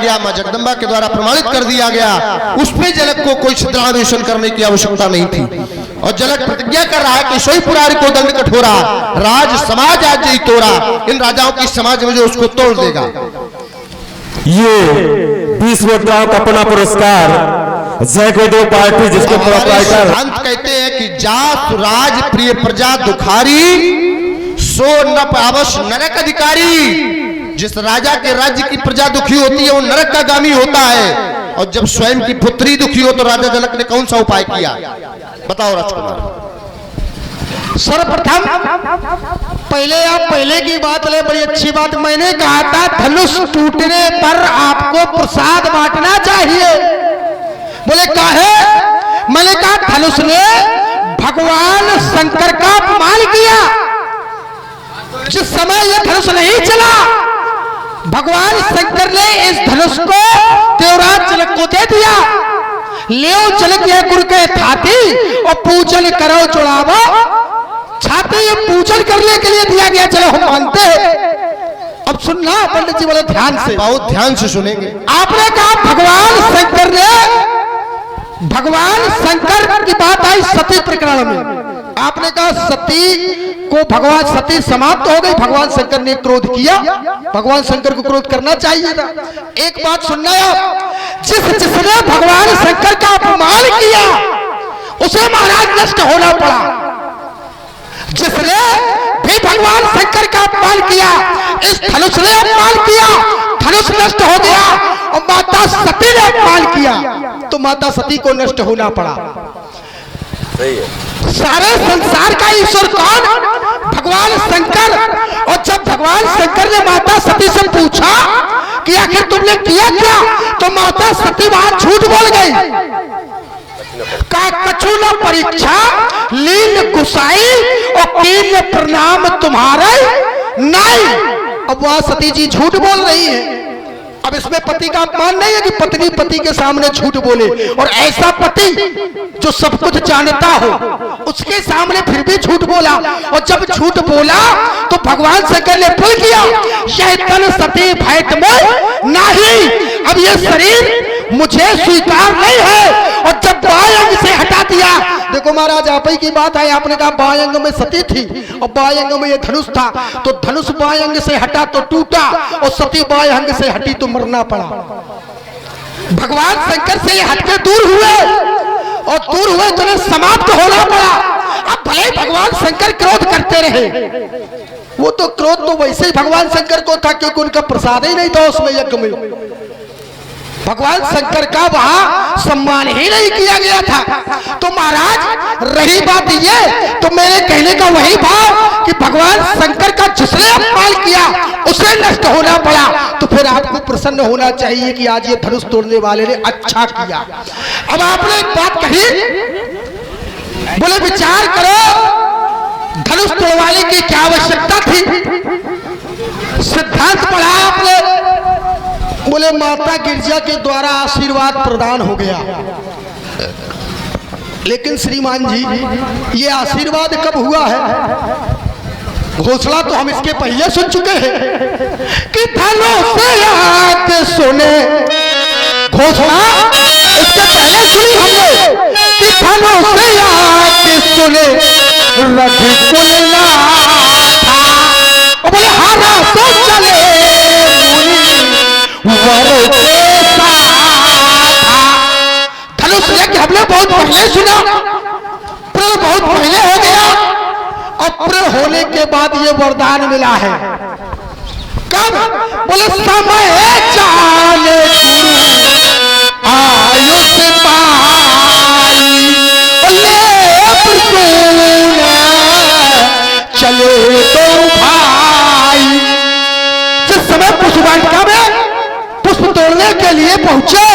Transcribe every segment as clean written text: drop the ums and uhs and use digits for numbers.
गया, मां जगदम्बा के द्वारा प्रमाणित कर दिया गया। उसमें जनक को कोई छिद्रान्वेषण करने की आवश्यकता नहीं थी। और जनक प्रतिज्ञा कर रहा है कि सोई पुरारी को दंड कठोरा, राज समाज आज ही तोड़ा, इन राजाओं की समाज में जो उसको तोड़ देगा। ये 20 मुद्राओं का अपना पुरस्कार जय गुरुदेव पार्टी, जिसके प्रोप्राइटर कहते हैं कि जात राज प्रिय प्रजा दुखारी, सो न पावश नरक अधिकारी। जिस राजा के राज्य की प्रजा दुखी होती है वो नरक का गामी होता है। और जब स्वयं की पुत्री दुखी हो तो राजा जनक ने कौन सा उपाय किया, बताओ राजकुमार। सर्वप्रथम पहले की बात ले, बड़ी अच्छी बात। मैंने कहा था धनुष टूटने पर आपको प्रसाद बांटना चाहिए। बोले काहे? मैंने कहा धनुष ने भगवान शंकर का अपमान किया। जिस समय यह धनुष नहीं चला, भगवान शंकर ने इस धनुष को देवराज जनक को दे दिया। ले चल के गुरु के थाती और पूजन करो चढ़ावो छाते, ये पूजन करने के लिए दिया गया। चलो हम मानते हैं। अब सुनना पंडित जी बोले ध्यान से, बहुत ध्यान से सुनेंगे। आपने कहा भगवान शंकर की बात आई सती प्रकरण में। आपने कहा सती को भगवान सती समाप्त हो गई, भगवान शंकर ने क्रोध किया। भगवान शंकर को क्रोध करना चाहिए था। एक बात सुनना आप, जिसने भगवान शंकर का अपमान किया उसे महाराज नष्ट होना पड़ा। जिसने भी भगवान शंकर का अपमान किया, इस धनुष ने अपमान किया, धनुष नष्ट हो गया। और माता सती ने अपमान किया तो माता सती को नष्ट होना पड़ा। सही है। सारे संसार का ईश्वर कौन? भगवान शंकर। और जब भगवान शंकर ने माता सती से पूछा कि आखिर तुमने किया क्या, तो माता सती वहां झूठ बोल गई। का कछु न परीक्षा लीन गुसाई और कीन प्रणाम तुम्हारे नहीं। अब वह सती जी झूठ बोल रही है। अब इसमें पति का अपमान नहीं है कि पत्नी पति के सामने झूठ बोले, और ऐसा पति जो सब कुछ जानता हो उसके सामने फिर भी झूठ बोला। और जब झूठ बोला तो भगवान शंकर ने पुल किया, शैतन सती भैत में नहीं, अब ये शरीर मुझे स्वीकार नहीं है। और जब बायंग से हटा दिया, देखो महाराज आप ही की बात है, आपने कहा बायंग में सती थी और बायंग में ये धनुष था, तो धनुष बायंग से हटा तो टूटा और सती बायंग से हटी तो मरना पड़ा। भगवान शंकर से ये हटके दूर हुए और दूर हुए तो समाप्त होना पड़ा। अब भले भगवान शंकर क्रोध करते रहे, वो तो क्रोध तो वैसे ही भगवान शंकर को था क्योंकि उनका प्रसाद ही नहीं था उसमें यज्ञ में। भगवान शंकर का वहां सम्मान ही नहीं किया गया था। तो महाराज रही बात ये, तो मेरे कहने का वही भाव कि भगवान शंकर का जिसने अपमान किया उसे नष्ट होना पड़ा। तो फिर आपको प्रसन्न होना चाहिए कि आज ये धनुष तोड़ने वाले ने अच्छा किया। अब आपने एक बात कही, बोले विचार करो धनुष तोड़वाने की क्या आवश्यकता थी। सिद्धांत पढ़ा आपने, बोले माता गिरजा के द्वारा आशीर्वाद प्रदान हो गया। लेकिन श्रीमान जी ये आशीर्वाद कब हुआ है? घोषणा तो हम इसके पहले सुन चुके हैं कि धनुष से याद सुने। घोषणा इसके पहले सुनी हमने कि धनुष से याद सुने रघुकुल नाथा। बोले हारा तो चले धनुष यज्ञ हमने बहुत पहले सुना, प्रण बहुत पहले हो गया और प्रण होने के बाद ये वरदान मिला है। कब? बोले समय जाने आयुष पाई, चले तो भाई। जिस समय पुष्पवाटिका में पुष्प तोड़ने के लिए पहुंचे,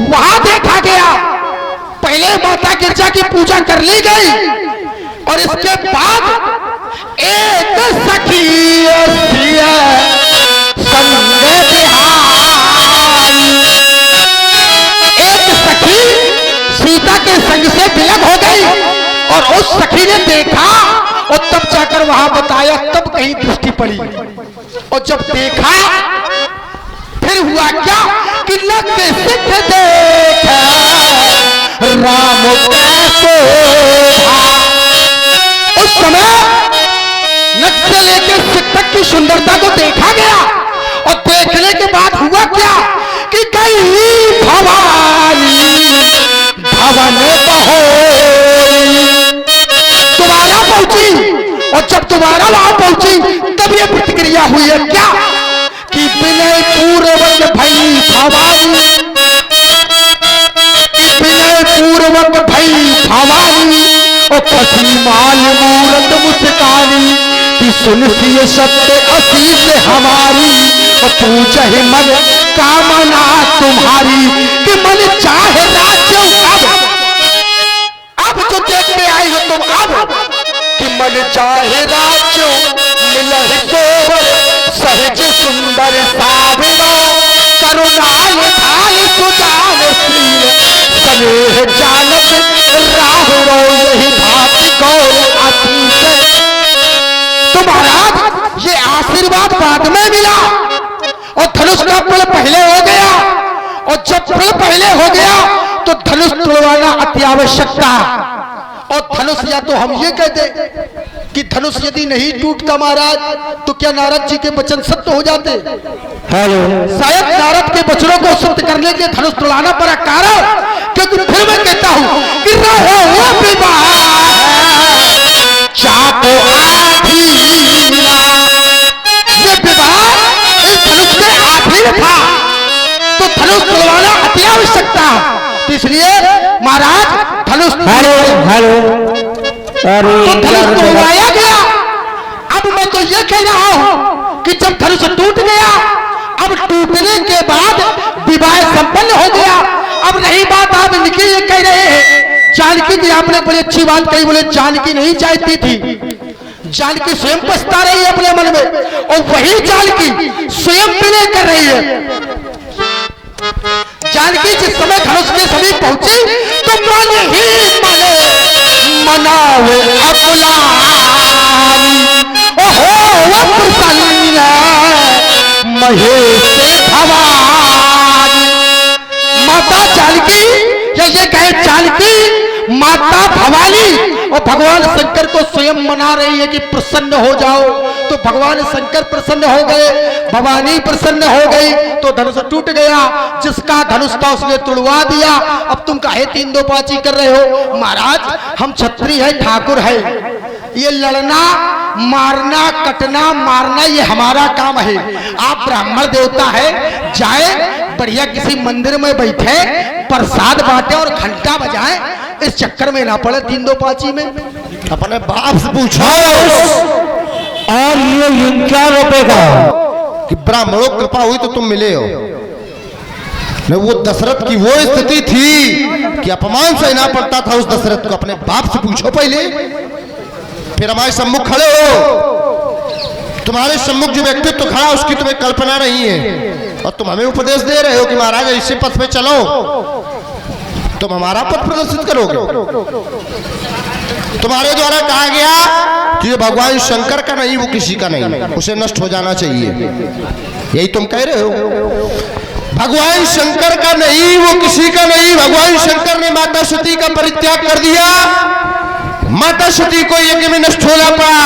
वहां देखा गया पहले माता गिरजा की पूजा कर ली गई और इसके बाद एक सखी एक सखी सीता के संग से विलग हो गई और उस सखी ने देखा और तब जाकर वहां बताया, तब कहीं दृष्टि पड़ी और जब देखा फिर हुआ क्या नक सिख देख राम कैसे था। उस समय नक से लेकर सिख तक की सुंदरता को देखा गया और देखने के बाद हुआ क्या कि गई भवानी भवन बहोरी, दोबारा पहुंची और जब दोबारा वहां पहुंची तब ये प्रतिक्रिया हुई है क्या कि विनय पूर्वक भई भवानी, विनय पूर्वक भई भवानी और कसी माल मूरत मुस्कानी कि सुन सी सत्य असीस हमारी और पूछ ही मन कामना तुम्हारी कि मन चाहे राज्य अब जो देखते आए हो तुम अब कि मन चाहे राज्य मिलह सोवर सहज सुंदर साविरो करुणाल थाल सुजान श्रील स्नेह जानत राहुरो यही भांति गौर अतीत। तो महाराज ये आशीर्वाद बाद में मिला और धनुष का पल पहले हो गया और जब पल पहले हो गया तो धनुष तोड़वाना अति आवश्यक था। और धनुष या तो हम ये कहते कि धनुष यदि नहीं टूटता महाराज तो क्या नारद जी के वचन सत्य हो जाते? हेलो, शायद नारद के वचनों को सत्य करने के लिए धनुष तोड़ाना पड़ा कारण क्योंकि फिर मैं कहता हूं कि रहो वो विवाह चाको आधीना, ये विवाह इस धनुष के आधीन था तो धनुष तोड़वाना अति आवश्यक था। तो इसलिए महाराज धनुष हेलो, हेलो, अरे तो धनुष तोड़वाया गया। अब मैं तो ये कह रहा हूं कि जब धनुष टूट गया अब टूटने के बाद विवाह संपन्न हो गया। अब रही बात आप इनकी ये कह रहे हैं जानकी की, आपने बड़ी अच्छी बात कही, बोले जानकी नहीं चाहती थी, जानकी स्वयं पछता रही है अपने मन में और वही जानकी स्वयं विनय कर रही है। जानकी जिस समय धनुष के समीप पहुंची तो मन ही मनावे अकुलानी ओहो प्रसन्न महेश भवानी। माता जानकी या ये कहे जानकी माता भवानी और भगवान शंकर को स्वयं मना रही है कि प्रसन्न हो जाओ। तो भगवान शंकर प्रसन्न हो गए, भवानी प्रसन्न हो गई तो धनुष टूट गया। जिसका धनुष था उसने तुड़वा दिया। अब तुम काहे तीन दो पांची कर रहे हो? महाराज हम क्षत्रिय है, ठाकुर है, ये लड़ना मारना कटना मारना ये हमारा काम है। आप ब्राह्मण देवता है, जाए बढ़िया किसी मंदिर में बैठे प्रसाद बांटे और घंटा बजाए, इस चक्कर में ना पड़े तीन दो पांची में। अपने बाप से पूछो और ये इनका रुपएगा कि ब्राह्मणों कृपा हुई तो तुम मिले हो। नहीं, वो दशरथ की वो स्थिति थी कि अपमान सहना पड़ता था उस दशरथ को। अपने बाप से पूछो पहले, फिर हमारे सम्मुख खड़े हो। तुम्हारे सम्मुख जो व्यक्तित्व तो खड़ा उसकी तुम्हें कल्पना नहीं है और तुम हमें उपदेश दे रहे हो कि महाराज इसी पथ पे चलो, तुम हमारा पथ प्रदर्शित करोगे। तुम्हारे द्वारा कहा गया कि ये भगवान शंकर का नहीं, वो किसी का नहीं, उसे नष्ट हो जाना चाहिए, यही तुम कह रहे हो। भगवान शंकर का नहीं, वो किसी का नहीं। भगवान शंकर ने माता सती का परित्याग कर दिया, माता सती को यज्ञ में नष्ट होना पड़ा।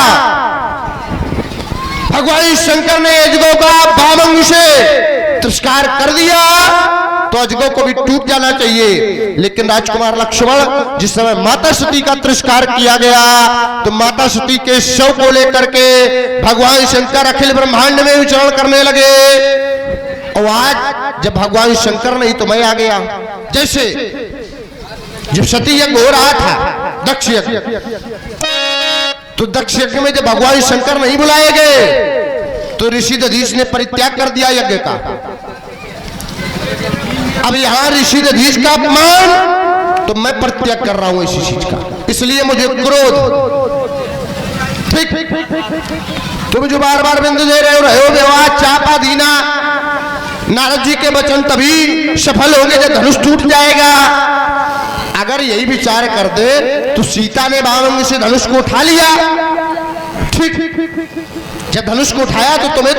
भगवान शंकर ने अजगो का वामंग से तिरस्कार कर दिया तो अजगो को भी टूट जाना चाहिए। लेकिन राजकुमार लक्ष्मण, जिस समय माता सती का तिरस्कार किया गया तो माता सती के शव को लेकर के भगवान शंकर अखिल ब्रह्मांड में विचरण करने लगे। और आज जब भगवान शंकर नहीं तो मैं आ गया। जैसे जब सती यज्ञ हो रहा था दक्ष यज्ञ, तो दक्ष यज्ञ में जब भगवान शंकर नहीं बुलाए गए तो ऋषि दधीच ने परित्याग कर दिया यज्ञ का। अब यहां ऋषि दधीच का अपमान तो मैं परित्याग कर रहा हूं इसी चीज का, इसलिए मुझे क्रोध। ठीक, तुम जो बार बार बिंदु दे रहे हो व्यवहार चापा दीना, नारद जी के वचन तभी सफल होंगे जब धनुष टूट जाएगा। अगर यही विचार कर दे तो सीता ने वामंग से धनुष को उठा लिया। ठीक, जब धनुष को उठाया तो तुम्हें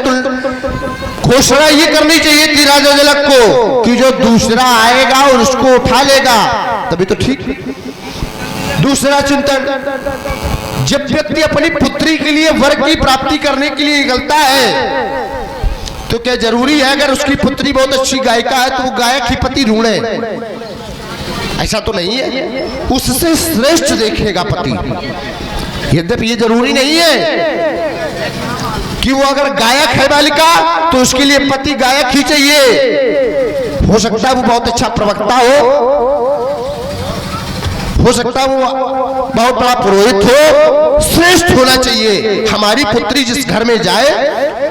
घोषणा ये करनी चाहिए थी राजा जनक को कि जो दूसरा आएगा और उसको उठा लेगा तभी तो ठीक। दूसरा चिंतन, जब व्यक्ति अपनी पुत्री के लिए वर की प्राप्ति करने के लिए निकलता है तो क्या जरूरी है अगर उसकी पुत्री बहुत अच्छी गायिका है तो वो गायक ही पति ढूंढे? ऐसा तो नहीं है, उससे श्रेष्ठ देखेगा पति। यद्यपि ये जरूरी नहीं है कि वो अगर गायक है बालिका तो उसके लिए पति गायक ही चाहिए। हो सकता है वो बहुत अच्छा प्रवक्ता हो सकता है वो बहुत बड़ा पुरोहित हो, श्रेष्ठ होना चाहिए। हमारी पुत्री जिस घर में जाए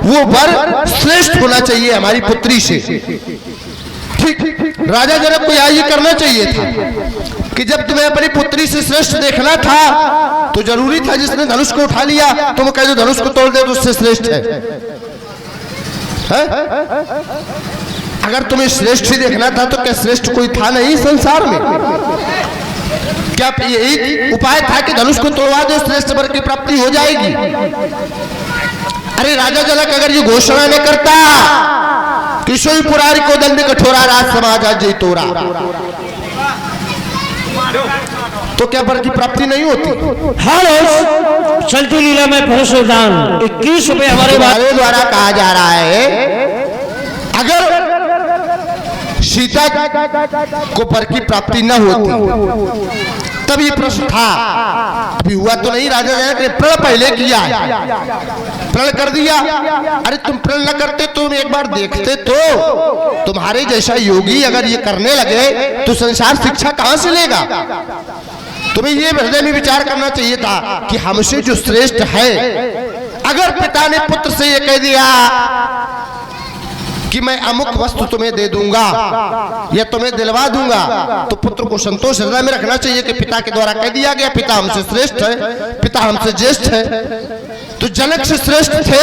वो वर श्रेष्ठ होना चाहिए हमारी पुत्री से। ठीक, राजा जनक को ये करना चाहिए था कि जब तुम्हें अपनी पुत्री से श्रेष्ठ देखना था तो जरूरी था जिसने धनुष को उठा लिया तुम कह जो धनुष को तोड़ दे तो उससे श्रेष्ठ है? अगर तुम्हें श्रेष्ठ ही देखना था तो क्या श्रेष्ठ कोई था नहीं संसार में? क्या यही उपाय था कि धनुष को तोड़वा दो श्रेष्ठ वर की प्राप्ति हो जाएगी? अरे राजा जनक अगर ये घोषणा न करता कि सोई पुरारी को दंड कठोरा राज समाज जय तोरा तो क्या वर की प्राप्ति नहीं होती? हाँ, चलती लीला में पुरुष दान 21 रुपए हमारे द्वारा कहा जा रहा है अगर सीता को वर की प्राप्ति न होती तब ये प्रश्न था। अभी हुआ तो नहीं, राजा जनक ने प्रण पहले किया, प्रण कर दिया। अरे तुम प्रण न करते तुम एक बार देखते तो तुम्हारे जैसा योगी अगर ये करने लगे तो संसार शिक्षा कहां से लेगा? तुम्हें ये हृदय में विचार करना चाहिए था कि हमसे जो श्रेष्ठ है, अगर पिता ने पुत्र से ये कह दिया कि मैं अमुक वस्तु तुम्हें दे दूंगा या तुम्हें दिलवा दूंगा तो पुत्र को संतोष हृदय में रखना चाहिए कि पिता के द्वारा कह दिया गया पिता हमसे श्रेष्ठ है, पिता हमसे ज्येष्ठ है। तो जनक से श्रेष्ठ थे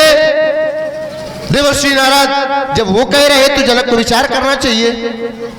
देवर्षि नारद, जब वो कह रहे तो जनक को विचार करना चाहिए।